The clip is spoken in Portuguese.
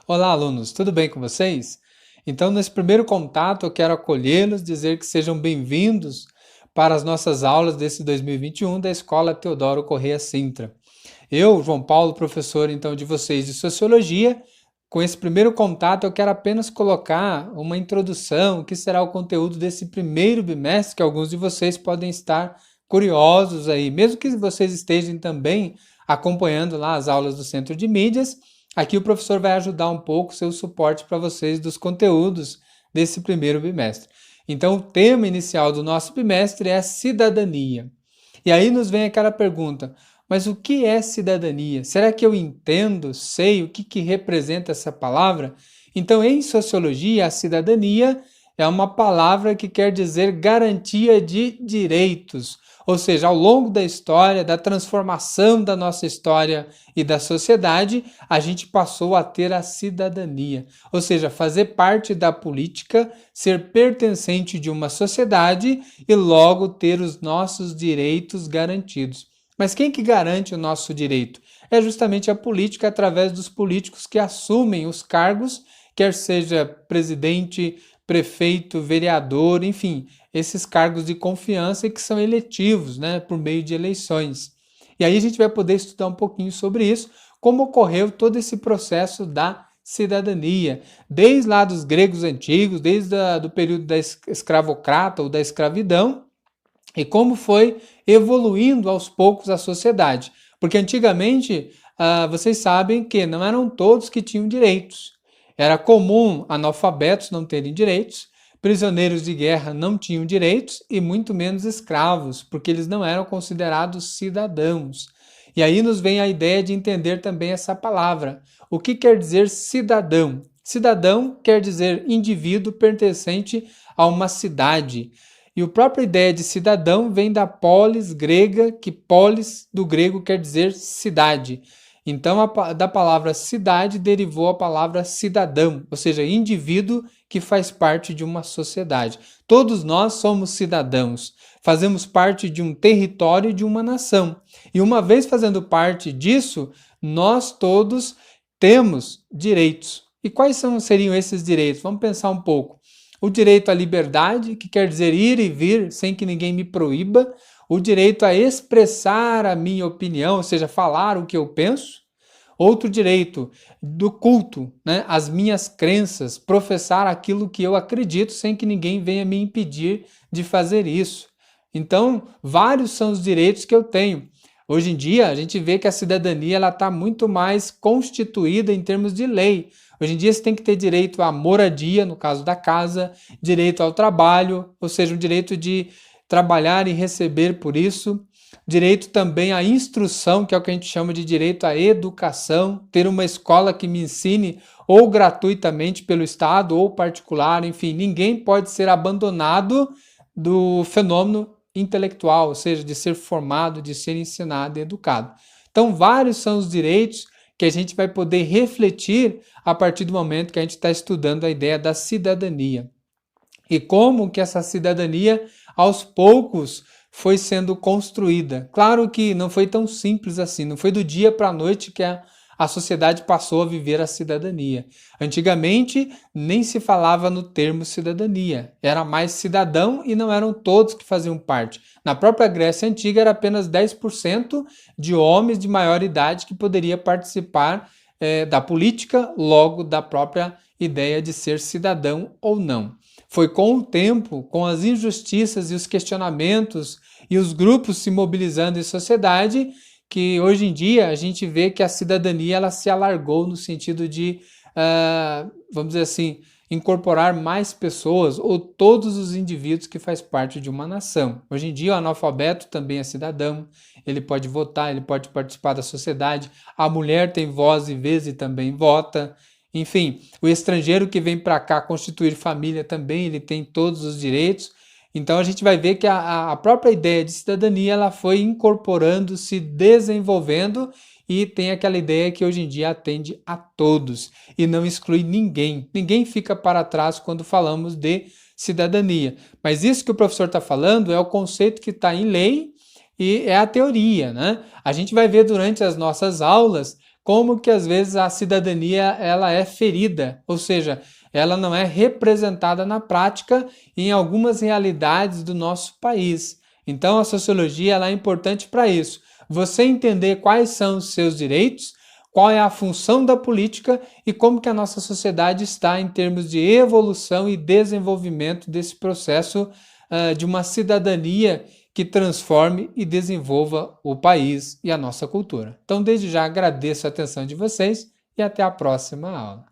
Olá, alunos, tudo bem com vocês? Então, nesse primeiro contato, eu quero acolhê-los, dizer que sejam bem-vindos para as nossas aulas desse 2021 da Escola Teodoro Corrêa Sintra. Eu, João Paulo, professor então de vocês de Sociologia, com esse primeiro contato eu quero apenas colocar uma introdução, que será o conteúdo desse primeiro bimestre, que alguns de vocês podem estar curiosos aí, mesmo que vocês estejam também acompanhando lá as aulas do Centro de Mídias. Aqui o professor vai ajudar um pouco, seu suporte para vocês dos conteúdos desse primeiro bimestre. Então, o tema inicial do nosso bimestre é cidadania. E aí nos vem aquela pergunta: mas o que é cidadania? Será que eu entendo, sei o que representa essa palavra? Então, em sociologia, a cidadania é uma palavra que quer dizer garantia de direitos. Ou seja, ao longo da história, da transformação da nossa história e da sociedade, a gente passou a ter a cidadania. Ou seja, fazer parte da política, ser pertencente de uma sociedade e logo ter os nossos direitos garantidos. Mas quem que garante o nosso direito? É justamente a política através dos políticos que assumem os cargos, quer seja presidente, prefeito, vereador, enfim, esses cargos de confiança que são eletivos, né, por meio de eleições. E aí a gente vai poder estudar um pouquinho sobre isso, como ocorreu todo esse processo da cidadania, desde lá dos gregos antigos, desde o período da escravocrata ou da escravidão, e como foi evoluindo aos poucos a sociedade. Porque antigamente, vocês sabem que não eram todos que tinham direitos. Era comum analfabetos não terem direitos, prisioneiros de guerra não tinham direitos e muito menos escravos, porque eles não eram considerados cidadãos. E aí nos vem a ideia de entender também essa palavra. O que quer dizer cidadão? Cidadão quer dizer indivíduo pertencente a uma cidade. E a própria ideia de cidadão vem da polis grega, que polis do grego quer dizer cidade. Então, da palavra cidade derivou a palavra cidadão, ou seja, indivíduo que faz parte de uma sociedade. Todos nós somos cidadãos, fazemos parte de um território e de uma nação. E uma vez fazendo parte disso, nós todos temos direitos. E quais seriam esses direitos? Vamos pensar um pouco. O direito à liberdade, que quer dizer ir e vir sem que ninguém me proíba. O direito a expressar a minha opinião, ou seja, falar o que eu penso. Outro direito do culto, né? As minhas crenças, professar aquilo que eu acredito sem que ninguém venha me impedir de fazer isso. Então, vários são os direitos que eu tenho. Hoje em dia, a gente vê que a cidadania está muito mais constituída em termos de lei. Hoje em dia, você tem que ter direito à moradia, no caso da casa, direito ao trabalho, ou seja, o direito de trabalhar e receber por isso, direito também à instrução, que é o que a gente chama de direito à educação, ter uma escola que me ensine ou gratuitamente pelo Estado ou particular, enfim, ninguém pode ser abandonado do fenômeno intelectual, ou seja, de ser formado, de ser ensinado e educado. Então, vários são os direitos que a gente vai poder refletir a partir do momento que a gente está estudando a ideia da cidadania. E como que essa cidadania, aos poucos, foi sendo construída. Claro que não foi tão simples assim, não foi do dia para a noite que a sociedade passou a viver a cidadania. Antigamente, nem se falava no termo cidadania. Era mais cidadão e não eram todos que faziam parte. Na própria Grécia Antiga, era apenas 10% de homens de maior idade que poderia participar da política, logo da própria ideia de ser cidadão ou não. Foi com o tempo, com as injustiças e os questionamentos e os grupos se mobilizando em sociedade, que hoje em dia a gente vê que a cidadania ela se alargou no sentido de, vamos dizer assim, incorporar mais pessoas ou todos os indivíduos que faz parte de uma nação. Hoje em dia o analfabeto também é cidadão, ele pode votar, ele pode participar da sociedade, a mulher tem voz e vez e também vota. Enfim, o estrangeiro que vem para cá constituir família também, ele tem todos os direitos. Então a gente vai ver que a própria ideia de cidadania ela foi incorporando, se desenvolvendo e tem aquela ideia que hoje em dia atende a todos e não exclui ninguém. Ninguém fica para trás quando falamos de cidadania. Mas isso que o professor está falando é o conceito que está em lei e é a teoria, né? A gente vai ver durante as nossas aulas como que às vezes a cidadania ela é ferida, ou seja, ela não é representada na prática em algumas realidades do nosso país. Então a sociologia ela é importante para isso. Você entender quais são os seus direitos, qual é a função da política e como que a nossa sociedade está em termos de evolução e desenvolvimento desse processo de uma cidadania que transforme e desenvolva o país e a nossa cultura. Então, desde já agradeço a atenção de vocês e até a próxima aula.